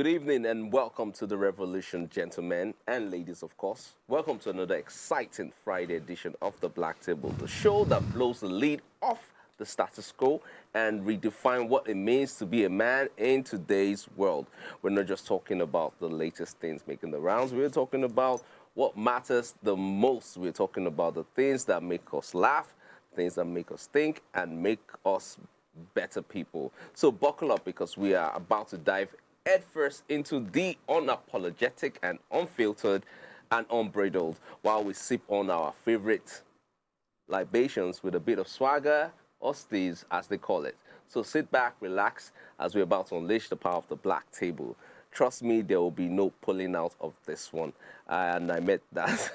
Good evening and welcome to the revolution, gentlemen and ladies, of course. Welcome to another exciting Friday edition of the Black Table, the show that blows the lid off the status quo and redefine what it means to be a man in today's world. We're not just talking about the latest things making the rounds. We're talking about what matters the most. We're talking about the things that make us laugh, things that make us think, and make us better people. So buckle up because we are about to dive headfirst into the unapologetic and unfiltered and unbridled while we sip on our favorite libations with a bit of swagger or steez, as they call it. So sit back, relax, as we're about to unleash the power of the Black Table. Trust me, there will be no pulling out of this one. And I meant that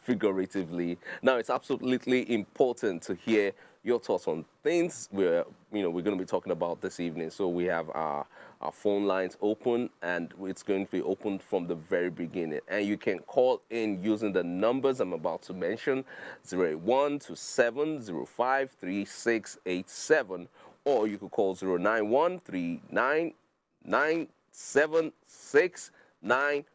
figuratively. Now, it's absolutely important to hear your thoughts on things we're going to be talking about this evening. So we have our phone lines open, and it's going to be open from the very beginning. And you can call in using the numbers I'm about to mention, 08127053687, or you could call 09139976948.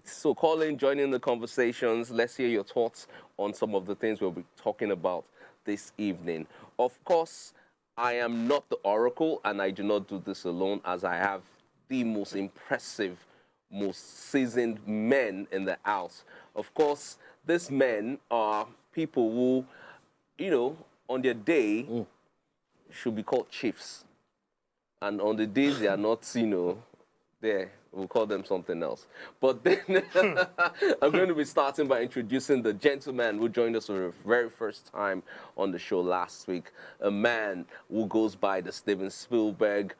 So call in, join in the conversations. Let's hear your thoughts on some of the things we'll be talking about this evening. Of course, I am not the oracle, and I do not do this alone, as I have the most impressive, most seasoned men in the house. Of course, these men are people who, on their day should be called chiefs. And on the days they are not, there, we'll call them something else. But then I'm going to be starting by introducing the gentleman who joined us for the very first time on the show last week. A man who goes by the Steven Spielberg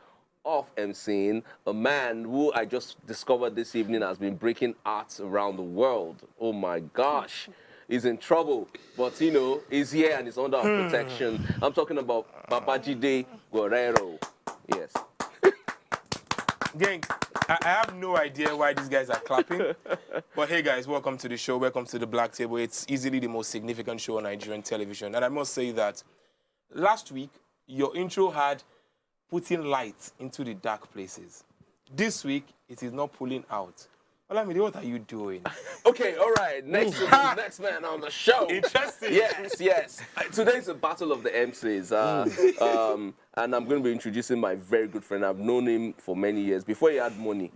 of MCing. A man who I just discovered this evening has been breaking arts around the world. Oh my gosh. He's in trouble, but he's here and he's under our protection. I'm talking about Babajide Guerrero. Yes. Gang, I have no idea why these guys are clapping. But hey guys, welcome to the show. Welcome to the Black Table. It's easily the most significant show on Nigerian television. And I must say that last week, your intro had putting light into the dark places. This week, it is not pulling out. Olamide, what are you doing? Okay, all right. Next man on the show. Interesting. Yes. Today's a battle of the MCs. And I'm going to be introducing my very good friend. I've known him for many years. Before he had money.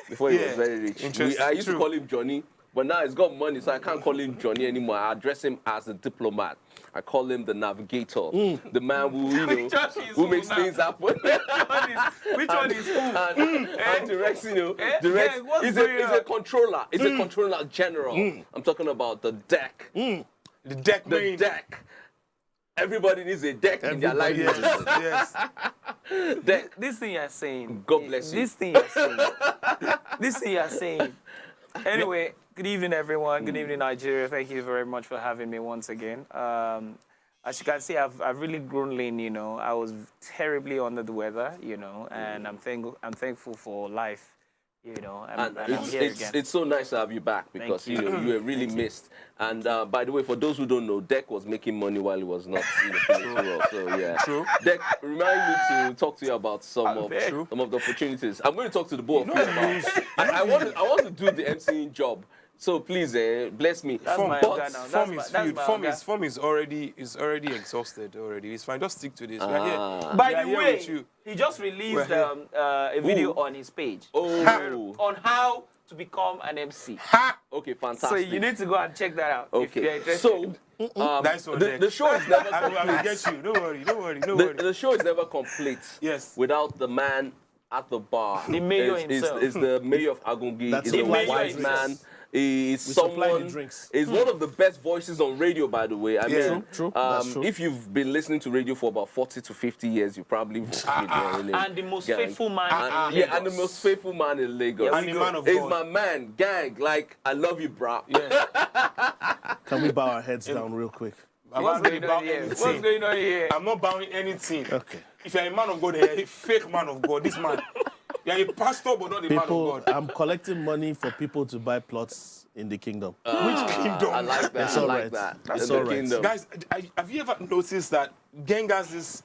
Before he was very rich. I used to call him Johnny. But now he's got money, so I can't call him Johnny anymore. I address him as a diplomat. I call him the navigator, the man who, who makes things happen. Which one is who? And directs, directs. He's a controller. He's a controller general. I'm talking about the deck. The deck. The deck. Everybody needs a deck in their life. Yes. Deck. This thing you're saying. God bless you. This thing you're saying. This thing you're saying. Anyway, good evening, everyone. Good evening, Nigeria. Thank you very much for having me once again. As you can see, I've really grown lean. I was terribly under the weather, and I'm thankful for life. And I'm here again. It's so nice to have you back because you were really missed. And by the way, for those who don't know, Deck was making money while he was not in the world. So yeah, True. Deck, remind me to talk to you about some of the opportunities. I'm going to talk to the both of you about. I want to do the MCing job. So please, bless me. Form is already exhausted already. It's fine. Just stick to this. By the way, he just released a video on his page on how to become an MC. Okay, fantastic. So you need to go and check that out. Okay. If you're interested. So the show is never complete. I will get you. Don't worry. The show is never complete. Yes. Without the man at the bar. The mayor himself. Is the mayor of Agungi. That's He's a the wise man. He's someone. He's one of the best voices on radio, by the way. I mean, True. That's true. If you've been listening to radio for about 40 to 50 years, you probably and the most faithful man in Lagos. And the most faithful man in Lagos. And the man of He's God. my man, gang. Like, I love you, bro. Yeah. Can we bow our heads down real quick? What's going on here? I'm not bowing anything. Okay. If you're a man of God, you're a fake man of God. This man. You're a pastor, but not a man of God. I'm collecting money for people to buy plots in the kingdom. Which kingdom? I like that. It's I all like right. that. It's The all right. kingdom. Guys, have you ever noticed that Gang has this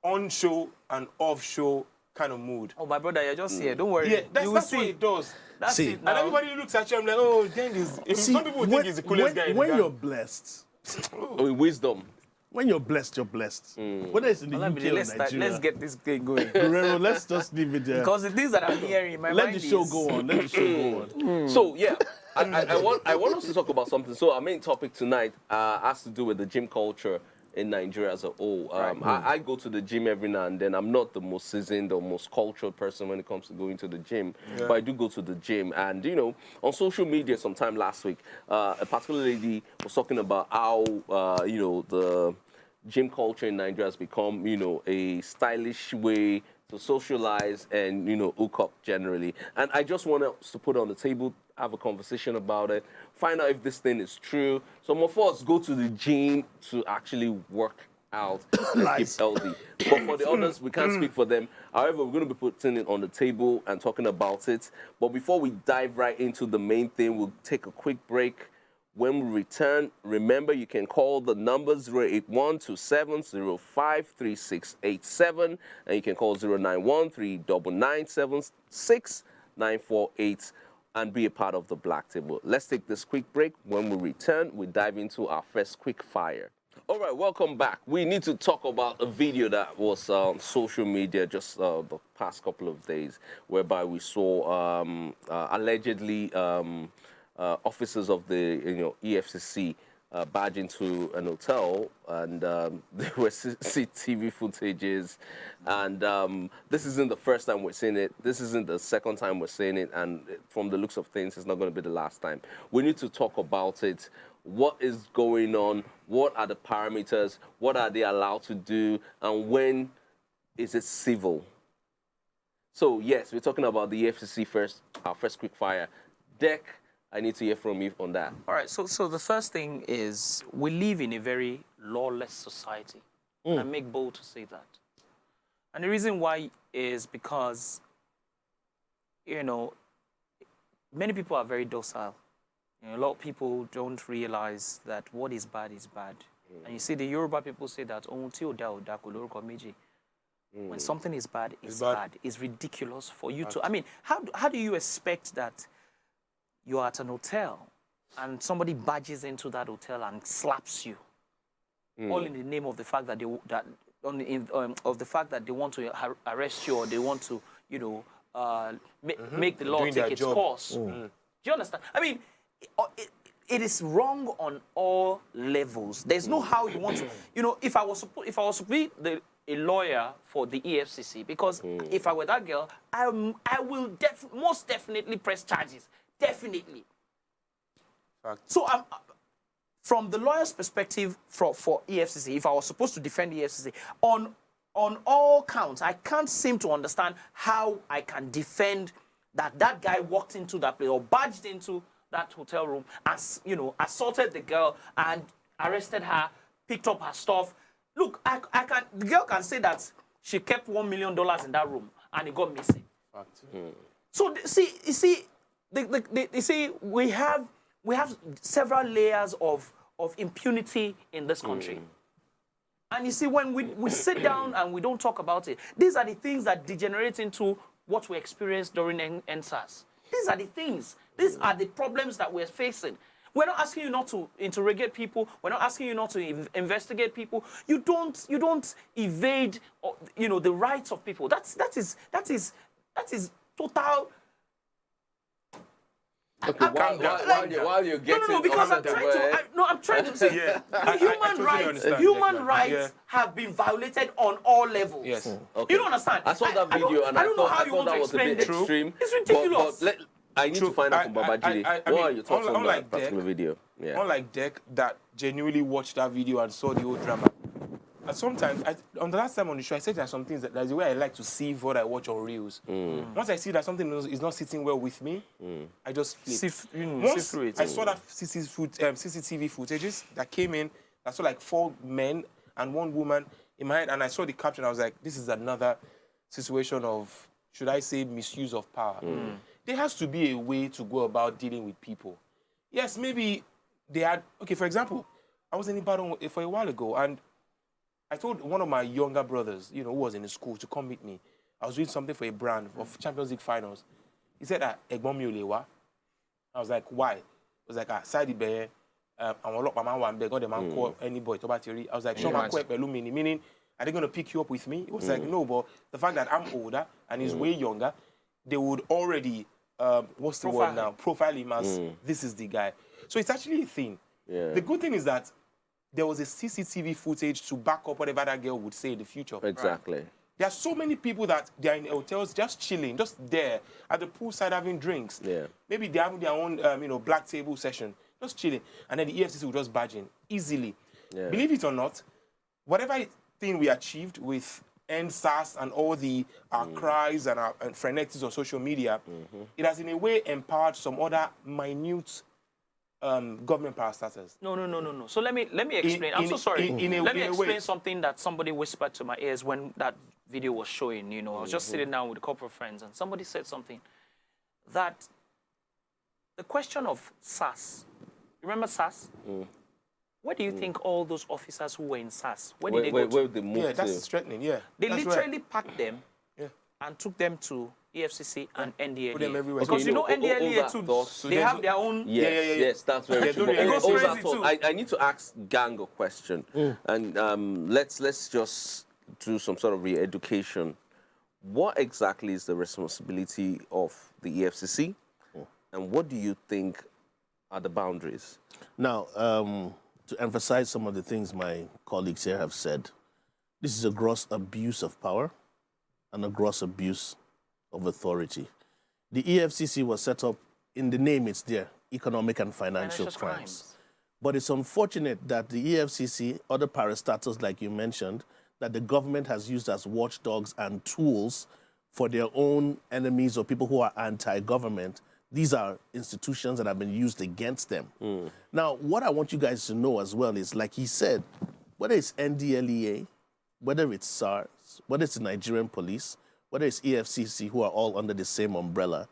on-show and off-show kind of mood. Oh, my brother, you're just here. Don't worry. Yeah, that's you will what see. it does. That's See. it And now. everybody looks at you, I'm like, oh, dang, some people think he's the coolest guy in the when gang. you're blessed, With wisdom. when you're blessed, you're blessed. Whether it's in the UK or Let's Nigeria. get this thing going. Guerrero, let's just leave it there. Because the things that I'm hearing in my Let mind the show is- go on. Let the show go on. So yeah, I want us to talk about something. So our main topic tonight has to do with the gym culture in Nigeria as a whole. I go to the gym every now and then. I'm not the most seasoned or most cultured person when it comes to going to the gym, but I do go to the gym. And you know, on social media, sometime last week, a particular lady was talking about how you know, the gym culture in Nigeria has become, you know, a stylish way to socialize and, you know, hook up generally. And I just want us to put it on the table, have a conversation about it, find out if this thing is true. Some of us go to the gym to actually work out and keep healthy. But for the others, we can't speak for them. However, we're going to be putting it on the table and talking about it. But before we dive right into the main thing, we'll take a quick break. When we return, remember you can call the numbers 081-2705-3687 and you can call 091-399-76948 and be a part of the Black Table. Let's take this quick break. When we return, we dive into our first quick fire. All right, welcome back. We need to talk about a video that was on social media just the past couple of days, whereby we saw allegedly officers of the EFCC barge into an hotel, and there were CCTV footages, and this isn't the first time we're seeing it. This isn't the second time we're seeing it, and from the looks of things, it's not going to be the last time. We need to talk about it. What is going on? What are the parameters? What are they allowed to do? And when is it civil? So yes, we're talking about the EFCC first. Our first quick fire. Deck, I need to hear from you on that. All right, so the first thing is we live in a very lawless society. And I make bold to say that. And the reason why is because, you know, many people are very docile. You know, a lot of people don't realize that what is bad is bad. And you see, the Yoruba people say that when something is bad, it's bad. It's ridiculous for you to. I mean, how do you expect that you're at an hotel and somebody barges into that hotel and slaps you, all in the name of the fact that of the fact that they want to arrest you or they want to, you know, make the law Doing take their its job. course. Do you understand? I mean, it is wrong on all levels. There's no how you want to. You know, if I was to be a lawyer for the EFCC, because if I were that girl, I will most definitely press charges. Definitely. Fact. So from the lawyer's perspective for EFCC, if I was supposed to defend the EFCC, on all counts, I can't seem to understand how I can defend that guy walked into that place or barged into that hotel room, as you know, assaulted the girl and arrested her, picked up her stuff. Look, the girl can say that she kept $1 million in that room and it got missing. Fact. So you see, we have several layers of impunity in this country. And you see, when we sit down and we don't talk about it, these are the things that degenerate into what we experienced during NSAS. These are the things. These are the problems that we're facing. We're not asking you not to interrogate people. We're not asking you not to investigate people. You don't evade, you know, the rights of people. That is total. Okay, while you're getting No, because on I'm the trying word, I'm trying to say I totally understand. human rights Yeah. have been violated on all levels. Yes. okay. You don't understand. I saw that video and I don't know how I you thought want to that was a explain bit it. extreme. It's ridiculous. But I need to find out from Babajide. I What mean, are your thoughts on unlike that particular video? Yeah. Unlike Deck, that genuinely watched that video and saw the whole drama. And sometimes, on the last time on the show, I said there are some things that's the way I like to see what I watch on Reels. Once I see that something is not sitting well with me, I just flip. Once through it. I saw that CCTV footages that came in, I saw like 4 men and 1 woman in my head, and I saw the caption, I was like, this is another situation of, should I say, misuse of power. There has to be a way to go about dealing with people. Yes, maybe they had, okay, for example, I was in Ibadan for a while ago, and I told one of my younger brothers, you know, who was in the school, to come meet me. I was doing something for a brand of Champions League finals. He said that Egbon mi ò lè wá. I was like, why? He was like, side ibẹ̀ àwọn ọlọ́pàá máa ń wà ń bẹ̀, God, they man call any boy tó bá ti rí. I was like, ṣé máa kó ẹ pẹ̀lú mi ni? Meaning, are they going to pick you up with me? It was like, no, but the fact that I'm older and he's way younger, they would already, what's the word now? Profile him as, this is the guy. So it's actually a thing. Yeah. The good thing is that there was a CCTV footage to back up whatever that girl would say in the future. Exactly. Right? There are so many people that they are in hotels just chilling, just there at the poolside having drinks. Yeah. Maybe they have their own, black table session, just chilling. And then the EFCC will just barge in easily. Yeah. Believe it or not, whatever thing we achieved with NSAS and all the cries and frenetics on social media, it has in a way empowered some other minute government parastatals. No. So let me explain. I'm so sorry. Let me explain something that somebody whispered to my ears when that video was showing. I was just sitting down with a couple of friends, and somebody said something that the question of SAS. Remember SAS? Where do you think all those officers who were in SAS, where did they go to? Where they moved Yeah, to? that's threatening. Yeah, They that's literally packed them Yeah. and took them to EFCC and NDLEA. Put them everywhere. Because Okay, you know all NDLEA that too, thoughts- they have their own... Yes, that's very Yeah, true. don't- it goes All that crazy thought- too. I need to ask Gang a question, and let's just do some sort of re-education. What exactly is the responsibility of the EFCC, and what do you think are the boundaries? Now, to emphasize some of the things my colleagues here have said, this is a gross abuse of power and a gross abuse of authority. The EFCC was set up, in the name it's there, economic and financial crimes. But it's unfortunate that the EFCC, other parastatals like you mentioned, that the government has used as watchdogs and tools for their own enemies or people who are anti-government. These are institutions that have been used against them. Now, what I want you guys to know as well is, like he said, whether it's NDLEA, whether it's SARS, whether it's the Nigerian police, whether it's EFCC, who are all under the same umbrella,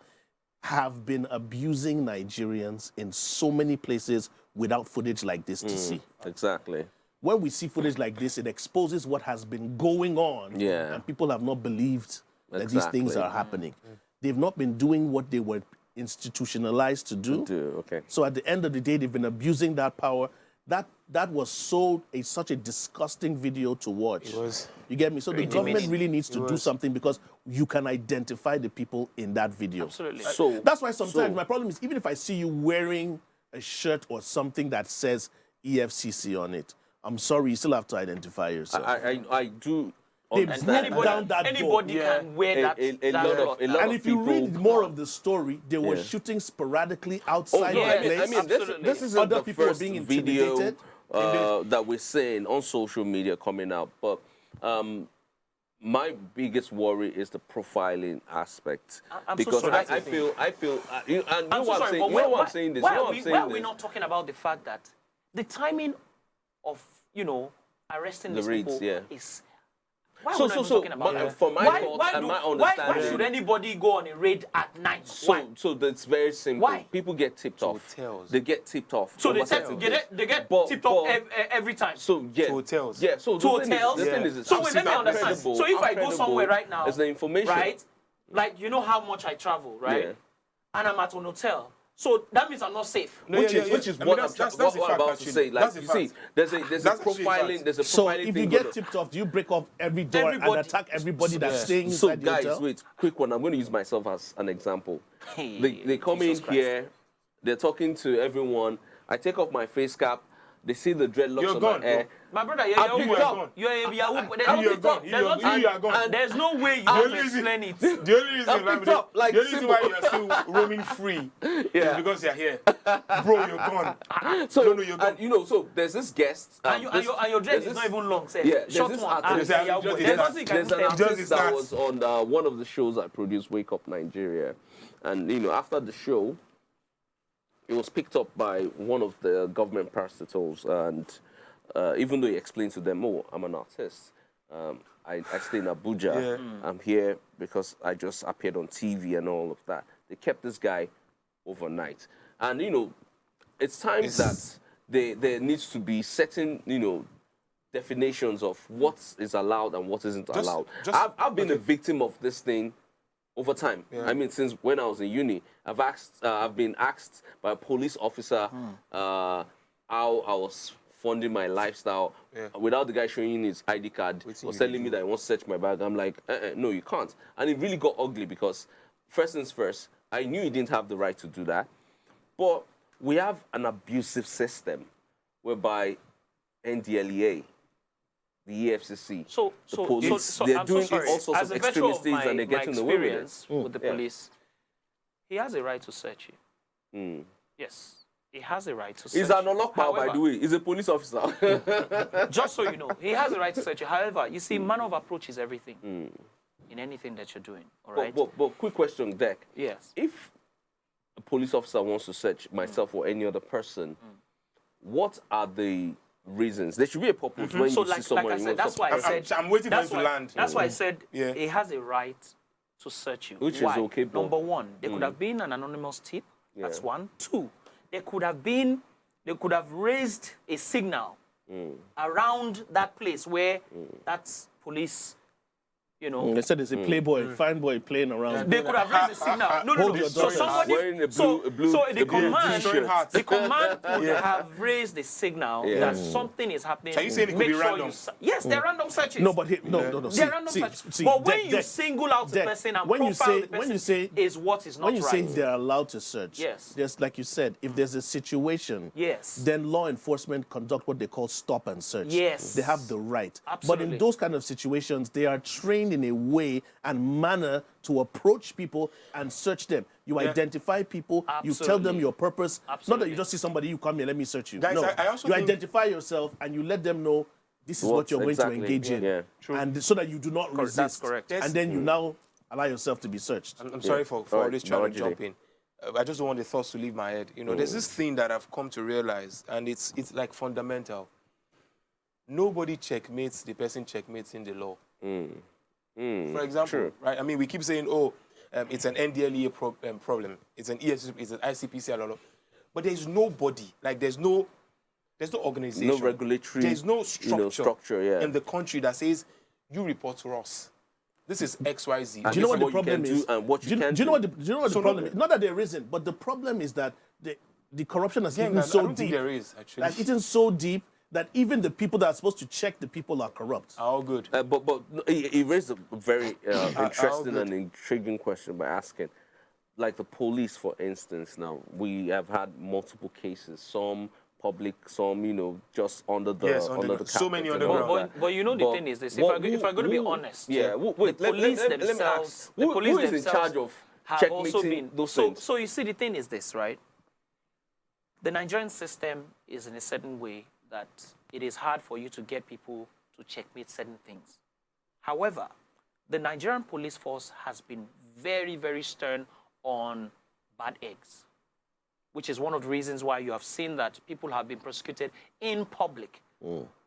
have been abusing Nigerians in so many places without footage like this to see. Exactly. When we see footage like this, it exposes what has been going on, Yeah. and people have not believed that these things Exactly. are happening. They've not been doing what they were institutionalized to do. Okay. So at the end of the day, they've been abusing that power. That was such a disgusting video to watch. It was. You get me? So the government really needs to do was. something, because you can identify the people in that video. Absolutely. So That's why sometimes my problem is, even if I see you wearing a shirt or something that says EFCC on it, I'm sorry, you still have to identify yourself. I do They've understand. broken down that door. Anybody can wear that. A that lot cloth. of And if you people, read more of the story, they were Yeah. shooting sporadically Oh, outside no, the place. I mean this Absolutely. isn't Other the people were first being video intimidated. that we're seeing on social media coming out. But my biggest worry is the profiling aspect. I'm so because sorry. I feel, and you I'm know so what I'm sorry, saying. but You know why what I'm saying this. why You know are what we- I'm saying why are we this. not talking about the fact that the timing of, arresting The these raids, people yeah. is... Why So- are we not so- even so, talking about but that? for my Why- thoughts why and do- my why understanding- should anybody go on a raid at night? Why? So that's very simple. Why? People get tipped off. hotels. They get tipped off. So they over certain things. get But- tipped off but- every time. So yeah, To hotels. Yeah, so To hotels? The thing is, Yeah. it's So wait, let me how understand. credible- So if how I go somewhere credible right now, is the information, right? Like, you know how much I travel, right? Yeah. And I'm at an hotel. So that means I'm not safe. No, Which yeah, is yeah. which is I mean, what that's- I'm that's a what I'm fact, about to actually. say. Like That's a you see, fact. there's a That's actually a profiling, fact. there's a So profiling if thing you going get on. tipped off, do you break off every door Everybody- and attack everybody that's Yeah. staying So inside the guys, hotel? wait, quick one. I'm going to use myself as an example. Hey, They come in Jesus Christ. here, they're talking to everyone. I take off my face cap. They see the dreadlocks You're on gone, my hair. My brother, I'm you're picked up. gone. You're a Yahoo. There's I'm no- picked up. there's no- You are gone. And There's no way you The can only reason- explain it. The only reason, I'm picked up, like, the only reason simple. why you're still roaming free Yeah. is because you're here. Bro, you're gone. So, No, you're gone. and so there's this guest. And your dread there's is this- not even long, sir. Yeah, there's Short this one. artist- There's Just nothing you can There's an tell. Just artist that starts. was on one of the shows I produced, Wake Up Nigeria, and after the show, it was picked up by one of the government parastatals, and even though he explained to them, "Oh, I'm an artist. I stay in Abuja. Yeah. I'm here because I just appeared on TV and all of that." They kept this guy overnight, and it's times that there needs to be certain definitions of what is allowed and what isn't allowed. just- I've been a victim of this thing over time. Yeah. I mean, since when I was in uni, I've been asked by a police officer how I was funding my lifestyle without the guy showing his ID card or telling me that he wants to search my bag. I'm like, no, you can't. And it really got ugly because first things first, I knew he didn't have the right to do that. But we have an abusive system whereby NDLEA, the EFCC, the police, they're I'm doing so sorry. all sorts As of a veteran extremist things and they're getting away with it. experience with the police, he has a right to search you. Yes. He has a right to search He's an Olokpa, by the way. He's a police officer. Just so you know, he has a right to search you. However, you see, manner of approach is everything in anything that you're doing. All right? But quick question, Deck. Yes. If a police officer wants to search myself or any other person, what are the reasons? There should be a purpose when So you see someone. like I you said, want that's to why I support. said... I'm waiting for him that's to why- land. That's why I said Yeah. he has a right to search you. Which is Why? okay, but- Number one, there could have been an anonymous tip. That's Yeah. one. Two, they could have raised a signal around that place where that's police, you know. They said there's a playboy, fine boy playing around. They could have raised a signal. No. Hold your So daughter. somebody, Wearing a so blue the command, t-shirt. the command could have raised a signal that something is happening. So you saying it could Make be sure random? You yes, they're random searches. No, but no. They're random searches. But when you single out the Deck, person and when you profile say- the person, when you say- is what is not when you say right. they're allowed to search, Yes. there's like you said, if there's a situation, Yes. then law enforcement conduct what they call stop and search. Yes. They have the right. But Absolutely. in those kind of situations, they are trained in a way and manner to approach people and search them. You identify people, you tell them Absolutely. your purpose. Not that Absolutely. you just see somebody, you come here, let me search you. Guys, no, I also you think- identify yourself and you let them know this is what you're going exactly, to engage in. yeah. And so that you do not resist. That's correct. And then you now allow yourself to be searched. I'm sorry for All all right, this trying to Marjorie. jump in. I just don't want the thoughts to leave my head. You know, there's this thing that I've come to realize, and it's like fundamental. Nobody checkmates the person checkmating the law. For example, true. right? I mean, we keep saying, oh, it's an NDLEA problem. It's an EFCC, it's an ICPC, blah, blah. But there's nobody, like there's no organization. No regulatory, There's no structure, yeah. in the country that says, you report to us. This is XYZ. And Do you know this what is the what you problem can is? do and what you can't do you know what the So problem no- is? Not that there isn't, but the problem is that the corruption has eaten I so don't think deep. there is, actually. Has eaten so deep that even the people that are supposed to check the people are corrupt. All good. But no, he raised a very interesting good. and intriguing question by asking, like the police, for instance. Now we have had multiple cases, some public, some just under the Yes, under the underground. So carpet many and all of underground. that. But you know the thing is this. If I'm going to be honest, yeah. Wait, the let police me themselves, ask. the Who police is in themselves charge of have also checkmating been. those things? So you see, the thing is this, right? The Nigerian system is in a certain way that it is hard for you to get people to checkmate certain things. However, the Nigerian police force has been very, very stern on bad eggs, which is one of the reasons why you have seen that people have been prosecuted in public.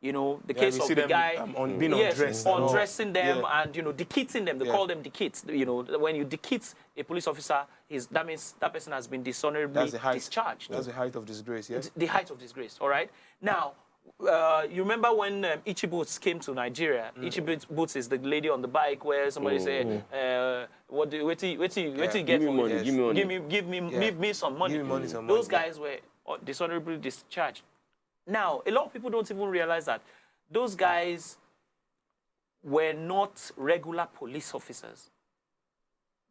You know, the case we of see the them, guy being undressed and all. undressing them Yeah. and, decitting them. They call them decits. When you decit a police officer, that means that person has been dishonorably That's the height. discharged. That's the height of disgrace, yeah? The height of disgrace, all right? Now, you remember when Ichi Boots came to Nigeria? Ichi Boots is the lady on the bike where somebody said, wait till you get Give me for money, this. give me money. Give me some money. Give me money, some Those money. guys were dishonorably discharged. Now, a lot of people don't even realize that those guys were not regular police officers.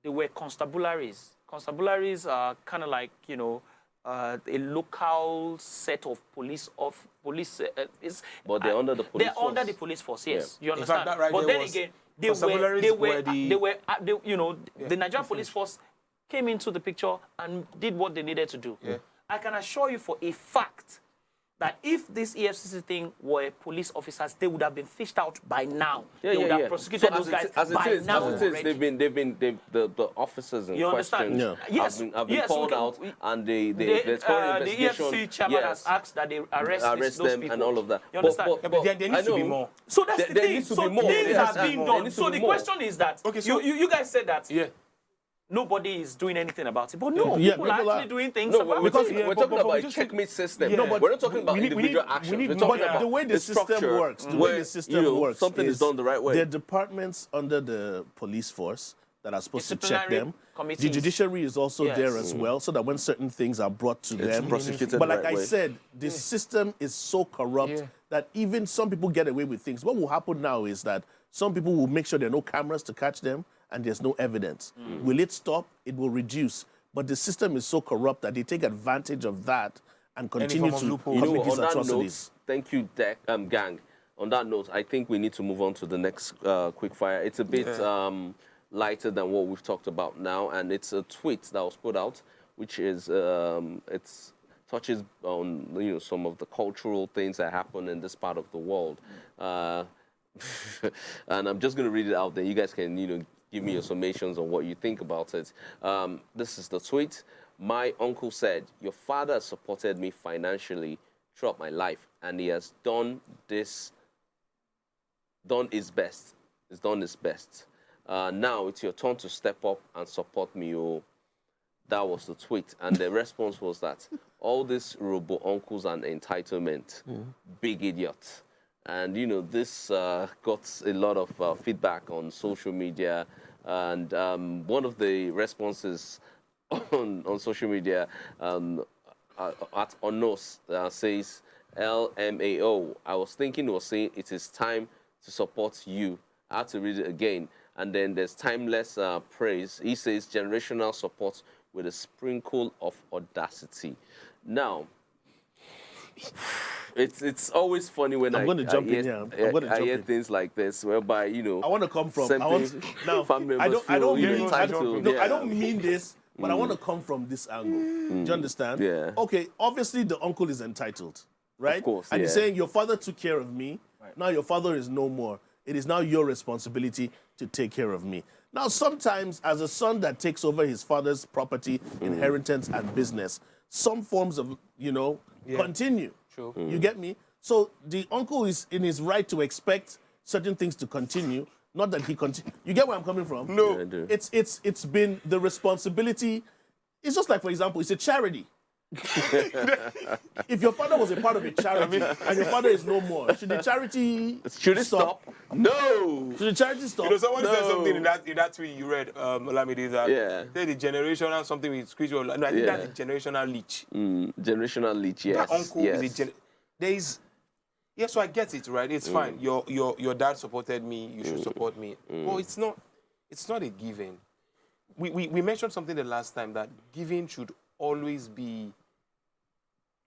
They were constabularies. Constabularies are kind of like, a local set of police. But they're under the police They're force. under the police force, yes. You In understand? fact, that right but there then was- again, constabularies were the Nigerian police force came into the picture and did what they needed to do. Yeah. I can assure you for a fact that if this EFCC thing were police officers, they would have been fished out by now. They would have prosecuted So those guys as it by is, now. as it is, already. the officers in You question understand? Yeah. Yes, have been yes, called we out, can- and The there's current the investigation. EFCC chairman has asked that they arrest those them people. and all of that. You understand? But there needs to be I know. more. So that's the There thing. needs to So be more. things There have has to be been more. There done. needs to So be the more. question is that Okay, so- you guys said that Yeah. nobody is doing anything about it. But no, Yeah, people are people actually are. doing things No, about we're it. talking, Yeah, we're but- talking but about we a just- checkmate system. Yeah. No, but we're not talking about we need- individual we need- actions. we need We're more- talking But about the way the system structure works, the way where, the system works, something is done the right way. There are departments under the police force that are supposed to check Disciplinary them. The committees. judiciary is also Yes. there as well, so that when certain things are brought to them, prosecuted but the like right I way. said, the system is so corrupt Yeah. that even some people get away with things. What will happen now is that some people will make sure there are no cameras to catch them and there's no evidence. Will it stop? It will reduce. But the system is so corrupt that they take advantage of that and continue form of to loophole. commit these on that note, atrocities. thank you, gang. On that note, I think we need to move on to the next quick fire. It's a bit lighter than what we've talked about now, and it's a tweet that was put out, which is it's touches on some of the cultural things that happen in this part of the world. And I'm just going to read it out there. You guys can give me your summations on what you think about it. This is the tweet. My uncle said, "Your father has supported me financially throughout my life, and he has done his best. He's done his best. Now it's your turn to step up and support me." Oh, that was the tweet, and the response was that all these robo uncles and entitlement, big idiot. And this got a lot of feedback on social media, and one of the responses on social media at Onos says, LMAO, I was thinking it was saying it is time to support you. I have to read it again. And then there's timeless praise. He says generational support with a sprinkle of audacity. Now, it's always funny when I'm gonna jump in here. I'm gonna I jump hear in. things like this, whereby I want to come from. Now, family I members don't feel, mean. I entitled. don't mean this, but I want to come from this angle. Do you understand? Yeah. Okay. Obviously, the uncle is entitled, right? Of course, And he's yeah. saying your father took care of me. Now your father is no more. It is now your responsibility to take care of me. Now, sometimes, as a son that takes over his father's property, inheritance, and business, some forms of continue. True. You get me? So the uncle is in his right to expect certain things to continue, not that he continue. You get where I'm coming from? No. Yeah, I do. It's been the responsibility. It's just like, for example, it's a charity. If your father was a part of a charity and your father is no more, should the charity Should it stop? No. Should the charity stop? Someone said No. something in that tweet you read, Olamide, that Yeah. said the generational something with spiritual. No, I think Yeah. that's a generational leach. Generational leech, yes. That uncle yes. is there is. Yeah, so I get it, right? It's fine. Your dad supported me. You should support me. Well, it's not a given. We mentioned something the last time, that giving should always be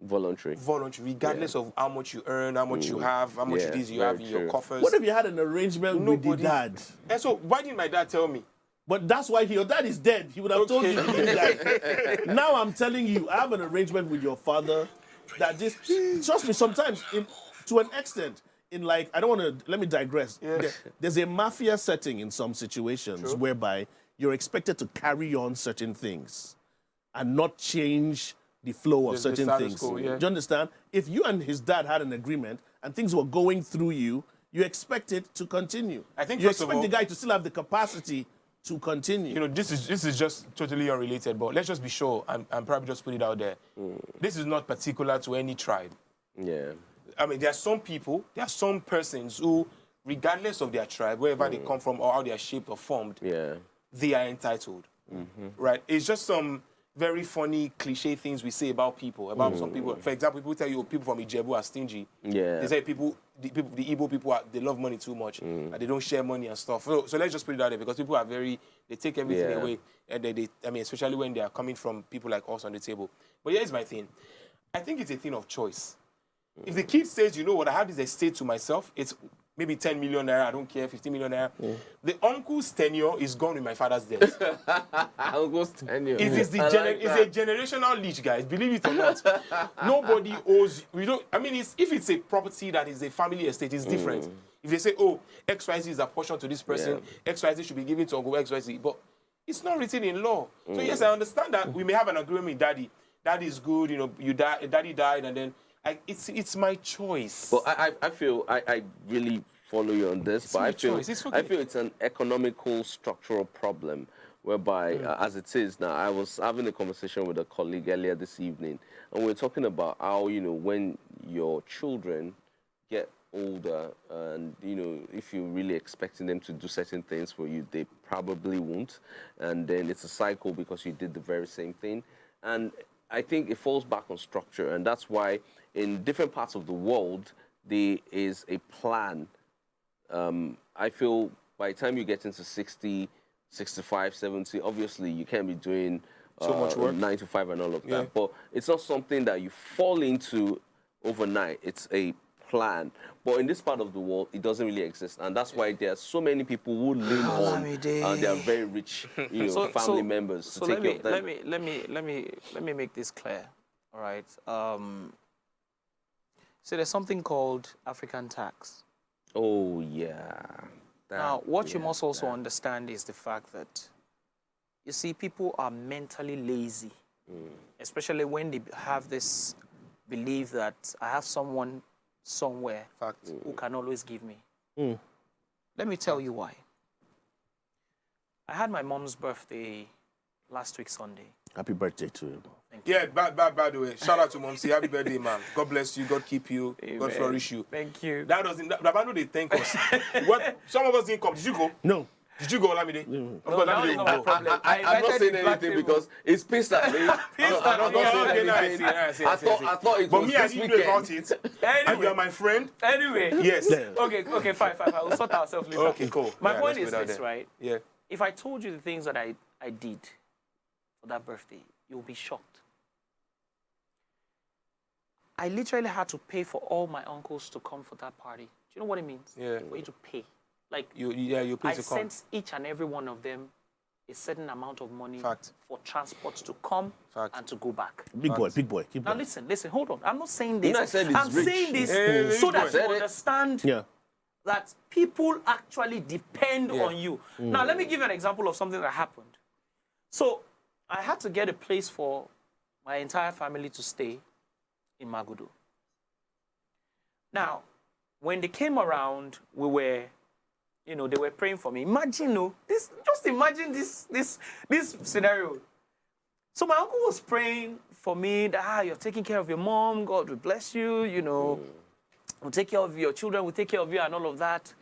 voluntary. regardless of how much you earn, how much you have, how much Yeah, it is you very have in your true. coffers. What if you had an arrangement with the Nobody- dad? And so why didn't my dad tell me? But that's why your dad is dead. He would have told you to leave that. Now I'm telling you, I have an arrangement with your father that this, trust me, sometimes to an extent, I don't want to, let me digress. Yeah. There's a mafia setting in some situations whereby you're expected to carry on certain things and not change the flow of The certain status things. quo, yeah. Do you understand? If you and his dad had an agreement and things were going through you, you expect it to continue. I think you first of expect the all- guy to still have the capacity to continue. This is just totally unrelated, but let's just be sure and probably just put it out there. This is not particular to any tribe. Yeah. I mean, there are some people, there are some persons who, regardless of their tribe, wherever they come from or how they are shaped or formed, Yeah. they are entitled. Right? It's just some very funny cliche things we say about people, about some people. For example, people tell you people from Ijebu are stingy. Yeah. They say the Igbo people they love money too much and they don't share money and stuff. So let's just put it out there, because people are they take everything Yeah. away, and especially when they are coming from people like us on the table. But here's my thing. I think it's a thing of choice. If the kid says, you know what, I have this estate to myself, it's maybe 10 million naira, I don't care, 50 million naira. The uncle's tenure is gone with my father's death. Uncle's tenure. It's a generational leech, guys. Believe it or not. Nobody owes. If it's a property that is a family estate, it's different. If they say, oh, XYZ is a portion to this person, XYZ should be given to Uncle XYZ, but it's not written in law. So yes, I understand that we may have an agreement with daddy. Daddy is good, daddy died, and then it's my choice. But I feel I really follow you on this, but my I feel choice. It's okay. I feel it's an economical structural problem whereby, as it is now, I was having a conversation with a colleague earlier this evening, and we were talking about how, when your children get older and, if you're really expecting them to do certain things for you, they probably won't. And then it's a cycle because you did the very same thing. And I think it falls back on structure, and that's why in different parts of the world, there is a plan. I feel by the time you get into 60, 65, 70, obviously you can't be doing so much work, 9 to 5 and all of that. But it's not something that you fall into overnight. It's a plan. But in this part of the world, it doesn't really exist, and that's why there are so many people who lean on they are very rich, family members to take care of them. Let me make this clear. All right. So there's something called African tax. Oh yeah. Now, what you must also understand is the fact that, you see, people are mentally lazy, especially when they have this belief that I have someone somewhere who can always give me. Let me tell you why. I had my mom's birthday last week Sunday. Happy birthday to you. Yeah, by the way, shout out to Mom. Say happy birthday, man. God bless you. God keep you. Amen. God flourish you. Thank you. That doesn't. That they thank us. What? Some of us didn't come. Did you go? No. Did you go, Olamide? No, that was not my problem. I'm not saying anything because it's pissed at me. I'm not saying anything. I thought it was But me, I this didn't know about weekend. it. And you are my friend. Anyway. Yes. Okay, fine. We'll sort ourselves later. Okay, cool. My point let's is put that this, there. right? Yeah. If I told you the things that I did for that birthday, you'll be shocked. I literally had to pay for all my uncles to come for that party. Do you know what it means? Yeah. For you to pay. Like, You pay I to come. sent each and every one of them a certain amount of money Fact. for transport to come Fact. and to go back. Big boy. Keep Now going. listen, hold on. I'm not saying this. I said he's I'm rich. saying this Hey, so rich that boy. you understand Yeah. that people actually depend on you. Now, let me give you an example of something that happened. So, I had to get a place for my entire family to stay in Magudu. Now, when they came around, we were, they were praying for me. Imagine, just imagine this scenario. So my uncle was praying for me that, you're taking care of your mom, God will bless you, we'll take care of your children, we'll take care of you and all of that.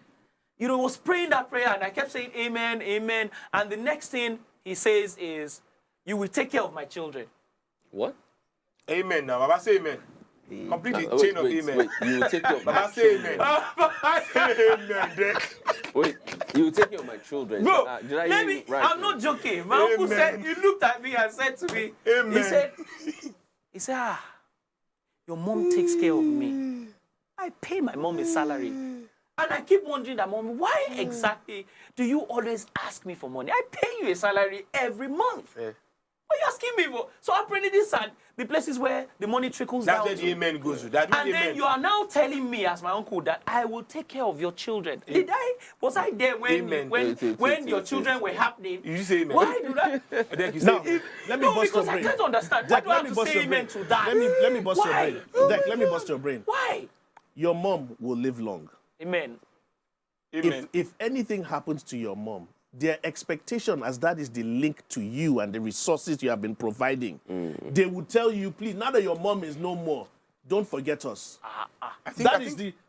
Was praying that prayer, and I kept saying amen, amen. And the next thing he says is, you will take care of my children. What? Amen now. Baba say amen. Complete the chain of amen. Wait, you will take care of my Baba say amen. children. Amen, Dick. Wait, you will take care of my children. Bro, Did I hear you right? I'm not joking. My uncle said, he looked at me and said to me, Amen. he said, your mom takes care of me. I pay my mom a salary. And I keep wondering that, Mom, why exactly do you always ask me for money? I pay you a salary every month. Yeah. What are you asking me for? So apparently these are the places where the money trickles That's down where the to. amen goes to. That And amen. then you are now telling me as my uncle that I will take care of your children. Was I there when Amen. when your children were happening? You just say amen. Why do that? Then you say Now, amen. let me No, bust your because I brain. can't understand. Why Jack, do I let have me to bust say your brain. amen to that? Let me bust your Why? brain. Jack, let me bust your brain. Why? Your mom will live long. Amen. Amen. If anything happens to your mom, their expectation, as that is the link to you and the resources you have been providing, they will tell you, please, now that your mom is no more, don't forget us. I think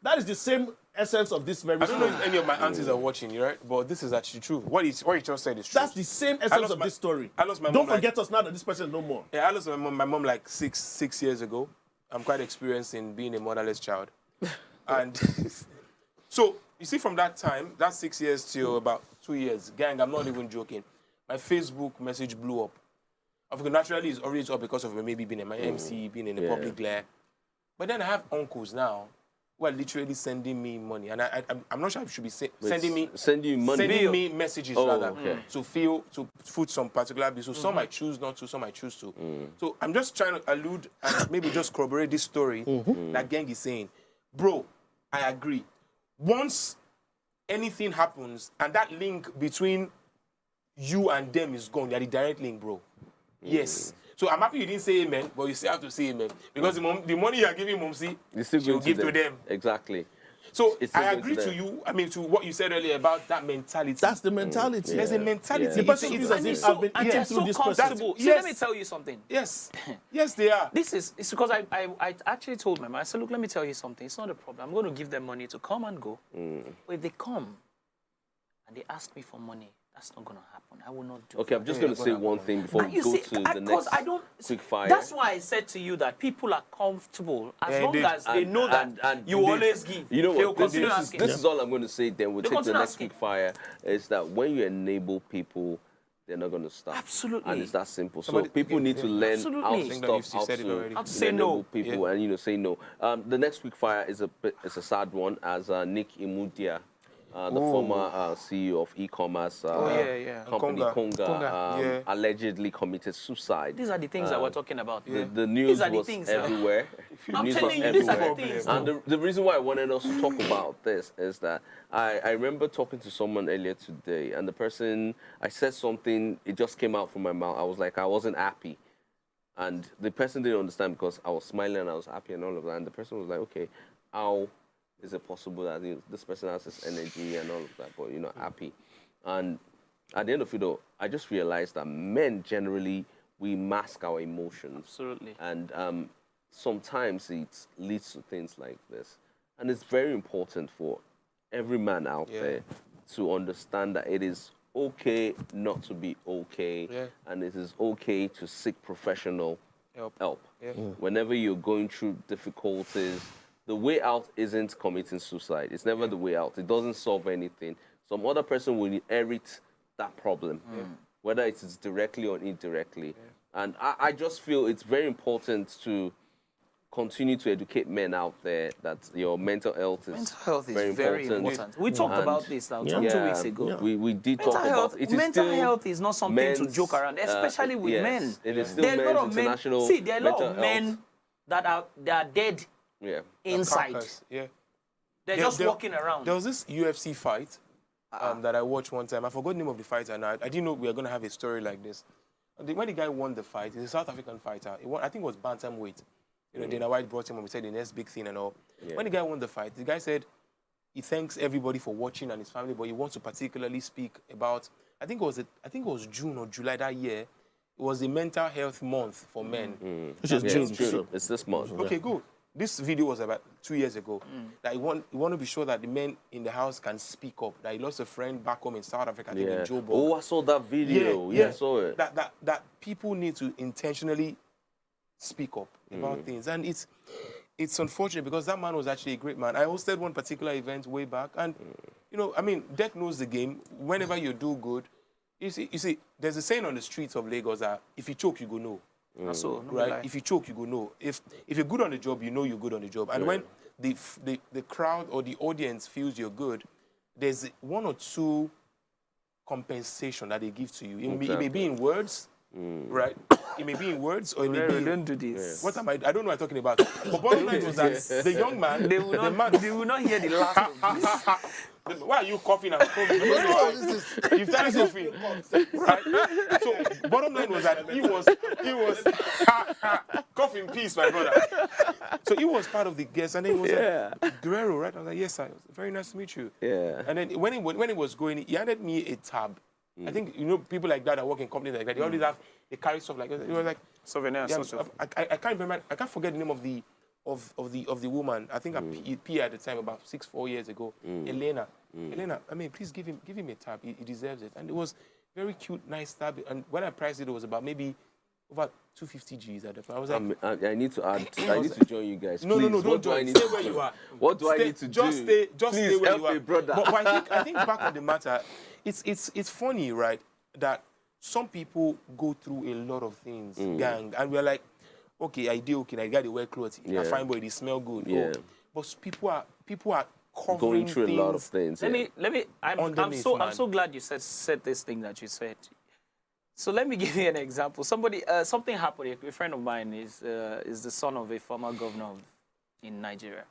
That is the same essence of this very I don't know story. if any of my aunties are watching, you right? But this is actually true. What you just said is true. That's the same essence lost of my- this story. I lost my Don't mom, forget us now that this person is no more. Yeah, I lost my mom like six years ago. I'm quite experienced in being a motherless child. And so, you see, from that time, that 6 years till about 2 years, gang, I'm not even joking, my Facebook message blew up. Of course, naturally, it's always up because of maybe being in my MC, being in the public glare. But then I have uncles now who are literally sending me money. And I'm not sure if I should be sending me money. sending me messages rather okay. to put some particular bills. So some I choose not to, some I choose to. So I'm just trying to allude and maybe just corroborate this story that Gang is saying. Bro, I agree. Once anything happens and that link between you and them is gone, they're the direct link, bro. Yes. So I'm happy you didn't say amen, but you still have to say amen. Because the money you are giving Momsi, You still she'll going give to them. Exactly. So It's still I going agree to them. you. I mean, to what you said earlier about that mentality. That's the mentality. There's a mentality. Yeah. The person It's- feels it's- as if so, I've been and eating they're through so this person. comfortable. See, Yes. let me tell you something. Yes. Yes, they are. It's because I actually told my mom, I said, look, let me tell you something. It's not a problem. I'm going to give them money to come and go. But if they come and they ask me for money, that's not going to happen. I will not do Okay, that. I'm just going to say one thing before we You go see, to the because next I don't, quick fire. That's why I said to you that people are comfortable as long indeed. as they know that you indeed. always give. You know They'll what? This, continue is, asking. this is all I'm going to say. Then we'll They'll take the continue next asking. quick fire. Is that when you enable people, they're not going to stop. Absolutely. And it's that simple. Somebody- so people need to learn Absolutely. how I to think that stop, you've how said it already. to, How to say enable no. people, and say no. The next quick fire is a sad one, as Nick Imudia, the former CEO of e-commerce yeah. company Konga. Yeah. allegedly committed suicide. These are the things that we're talking about. The news These are the was things, everywhere. The I'm news telling was you, these are the everywhere. things. And the reason why I wanted us to talk about this is that I remember talking to someone earlier today, and the person, I said something, it just came out from my mouth. I was like, I wasn't happy. And the person didn't understand because I was smiling and I was happy and all of that. And the person was like, okay, how is it possible that this person has this energy and all of that, but you're not happy? And at the end of it all, I just realized that men generally, we mask our emotions. Absolutely. And sometimes it leads to things like this. And it's very important for every man out there to understand that it is okay not to be okay. Yeah. And it is okay to seek professional help. Yeah. Whenever you're going through difficulties, the way out isn't committing suicide. It's never the way out. It doesn't solve anything. Some other person will inherit that problem, whether it is directly or indirectly. And I just feel it's very important to continue to educate men out there that your mental health is Mental health is very important. We talked And- about this now 2 weeks ago. Yeah. We did Mental talk health, about it. Is mental still health is not something to men's, joke around, especially with yes, men. It is still There are a lot men's of men. international See, there are a lot of mental men health. that are dead Yeah. inside. Carcass, yeah. They're Yeah, just there- walking around. There was this UFC fight that I watched one time. I forgot the name of the fighter, and I didn't know we were going to have a story like this. When the guy won the fight, he's a South African fighter. He won, I think it was bantamweight. Dana White brought him and we said the next big thing and all. Yeah. When the guy won the fight, the guy said he thanks everybody for watching and his family, but he wants to particularly speak about, I think it was June or July that year. It was the mental health month for men. Which is Yeah, June. it's true. So. It's this month. Okay, good. This video was about 2 years ago. That he want to be sure that the men in the house can speak up. That he lost a friend back home in South Africa, I think in Joburg. Oh, I saw that video. Yeah, I saw it. That people need to intentionally speak up about things, and it's unfortunate because that man was actually a great man. I hosted one particular event way back, and I mean, Deck knows the game. Whenever you do good, you see, there's a saying on the streets of Lagos that if you choke, you go know. So, no Right? lie. If you choke, you go know. If you're good on the job, you know you're good on the job. And when the crowd or the audience feels you're good, there's one or two compensation that they give to you. It may be in words, right? It may be in words, or it may be. Don't do this. What am I? I don't know what I'm talking about. But bottom line was that the young man, They will the not, man. they will not hear the last of this. Why are you coughing and coughing? You've started coughing, right? So bottom line was that he was coughing peace, my brother. So he was part of the guest, and then he was like, Guerrero, right? I was like, yes, sir. Very nice to meet you. Yeah. And then when he was going, he handed me a tab. I think people like that work in companies like that. They always have, they carry stuff like that. He was like, Souvenir, yeah, sort of. I can't remember. I can't forget the name of the woman. I think I P at the time about 4 years ago. Elena. Elena. I mean, please give him a tab. He deserves it. And it was very cute, nice tab. And when I priced it, it was about maybe over 250 Gs at the time. I was like, I need to add. I need to join you guys. no, Please. don't What do I join. need Stay to where do? you are. What do I need to do? Just Please stay where help you are. me, brother. But I think back on the matter, it's funny, right? That some people go through a lot of things, gang, and we're like, okay, I do okay, I got to wear clothes, I find boy, they smell good. Yeah. Oh. But people are covering Going through things. a lot of things. Let me. I'm Underneath, so man. I'm so glad you said this thing that you said. So let me give you an example. Something happened. A friend of mine is the son of a former governor in Nigeria.